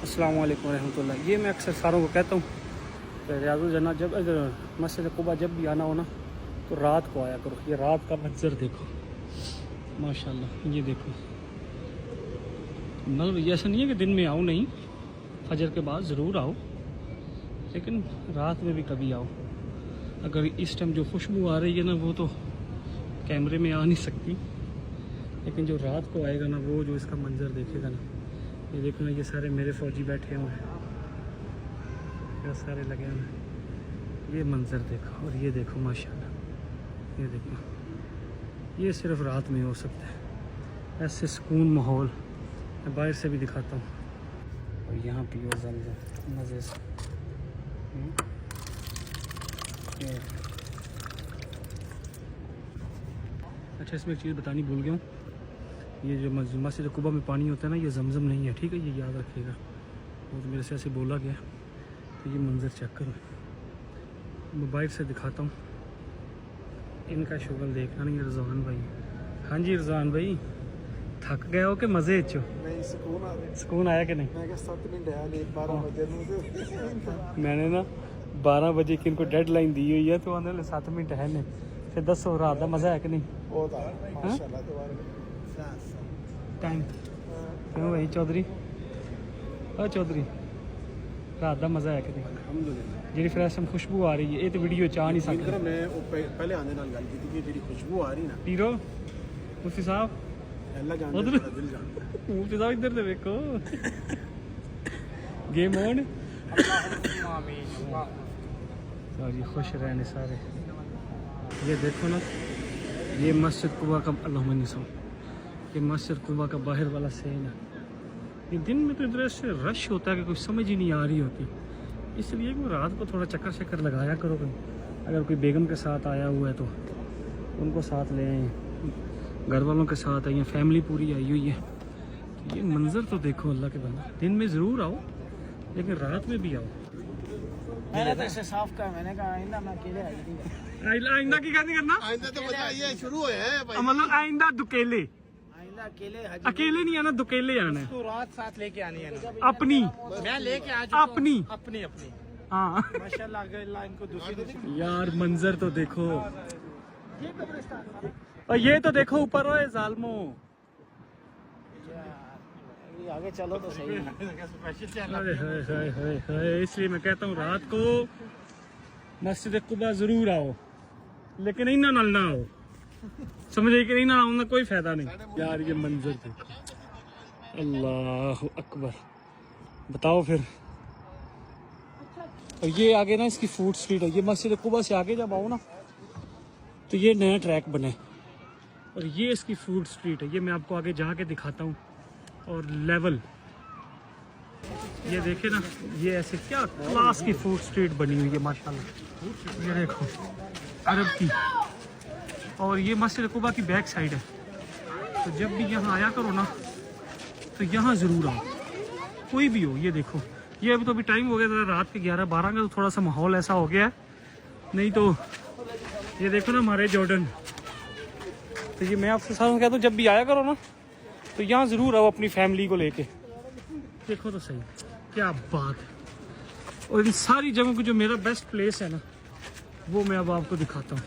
अस्सलाम वालेकुम रहमतुल्लाह। ये मैं अक्सर सारों को कहता हूँ कि रियाजुल जन्ना जब मस्जिद कुबा जब भी आना हो ना तो रात को आया करो। ये रात का मंजर देखो माशाल्लाह, ये देखो। मतलब ये ऐसा नहीं है कि दिन में आओ, नहीं, फजर के बाद ज़रूर आओ, लेकिन रात में भी कभी आओ। अगर इस टाइम जो खुशबू आ रही है ना वो तो कैमरे में आ नहीं सकती, लेकिन जो रात को आएगा ना वो जो इसका मंजर देखेगा ना, ये देखो ना, ये सारे मेरे फौजी बैठे हुए हैं, ये सारे लगे हुए हैं। ये मंजर देखो और ये देखो माशाल्लाह, ये देखो। ये सिर्फ रात में हो सकता है, ऐसे सुकून माहौल। मैं बाहर से भी दिखाता हूँ। और यहाँ पियो ज़मज़म मज़े से। अच्छा, इसमें एक चीज़ बतानी भूल गया हूँ। ये जो मस्जिद कुबा में पानी होता है ना, ये ज़मज़म नहीं है, ठीक है, ये याद रखिएगा। वो तो मेरे से ऐसे बोला गया। तो ये मंज़र चेक करो, मोबाइल से दिखाता हूँ। इनका शुगल देखना नहीं। रिजवान भाई, हाँ जी रिजवान भाई, थक गए हो कि मज़े चो? नहीं, सुकून आया कि नहीं? मैंने ना 12 बजे की इनको डेडलाइन दी हुई है, तो आने 7 मिनट है नहीं। फिर 10 हो रहा था, मज़ा है कि नहीं? टाइम क्यों भाई चौधरी? ओ चौधरी, रात का मज़ा है कि नहीं? जी फ्रेश खुशबू आ रही है, ये तो वीडियो चाह नहीं सकता। मैं पहले आने नाल गल कीती कि जी खुशबू आ रही ना पीरो मुफ्ती साहब, अल्लाह जानता है, दिल जानता है। मुफ्ती साहब इधर से देखो। Game on. और ये खुश रहने सारे। ये देखो ना, ये मस्जिद कुबा का ये मस्जिद कुबा का बाहर वाला सीन है। ये दिन में तो इधर से रश होता है कि कुछ समझ ही नहीं आ रही होती, इसलिए कि रात को थोड़ा चक्कर शक्कर लगाया करो। अगर कोई बेगम के साथ आया हुआ है तो उनको साथ ले आए, घर वालों के साथ आई, फैमिली पूरी आई हुई है। तो ये मंज़र तो देखो अल्लाह के बंदे। दिन में ज़रूर आओ, लेकिन रात में भी आओ। मैंने तो इसे साफ कहा, मैंने कहा आइंदा मैं अकेले आई थी। आइंदा की करना? आइंदा तो मजा आई है, शुरू हुए हैं भाई। मतलब आइंदा दुकेले, आइंदा अकेले अकेले नहीं आना, दुकेले आना है। तो रात साथ लेके आनी है ना, अपनी मैं लेके आ चुका हूं। अपनी अपनी हाँ माशाल्लाह, अल्लाह इनको दूसरी यार मंजर तो देखो। और ये तो देखो ऊपर हो जालमो। आगे चलो तो सही है। इसलिए मैं कहता हूँ रात को मस्जिद कुबा जरूर आओ, लेकिन इन्ना नल ना आओ, समझे कि इन्ना आना कोई फायदा नहीं। यार ये मंजर देखो, अल्लाह अकबर। बताओ फिर। और ये आगे ना इसकी फूड स्ट्रीट है। ये मस्जिद कुबा से आगे जब आओ ना तो ये नया ट्रैक बना है, और ये इसकी फूड स्ट्रीट है। ये मैं आपको आगे जाके दिखाता हूँ। और लेवल ये देखे ना, ये ऐसे क्या क्लास की फूड स्ट्रीट बनी हुई है माशाल्लाह। ये देखो अरब की, और ये मस्जिद कुबा की बैक साइड है। तो जब भी यहाँ आया करो ना तो यहाँ ज़रूर आओ, कोई भी हो। ये देखो, ये अभी तो अभी टाइम हो गया था रात के 11-12 का, तो थोड़ा सा माहौल ऐसा हो गया है, नहीं तो ये देखो ना हमारे जॉर्डन। तो ये मैं आपसे साथ कहता हूँ जब भी आया करो ना तो यहाँ ज़रूर आओ अपनी फैमिली को लेके। देखो तो सही क्या बात है। और इन सारी जगहों की जो मेरा बेस्ट प्लेस है ना वो मैं अब आपको दिखाता हूँ।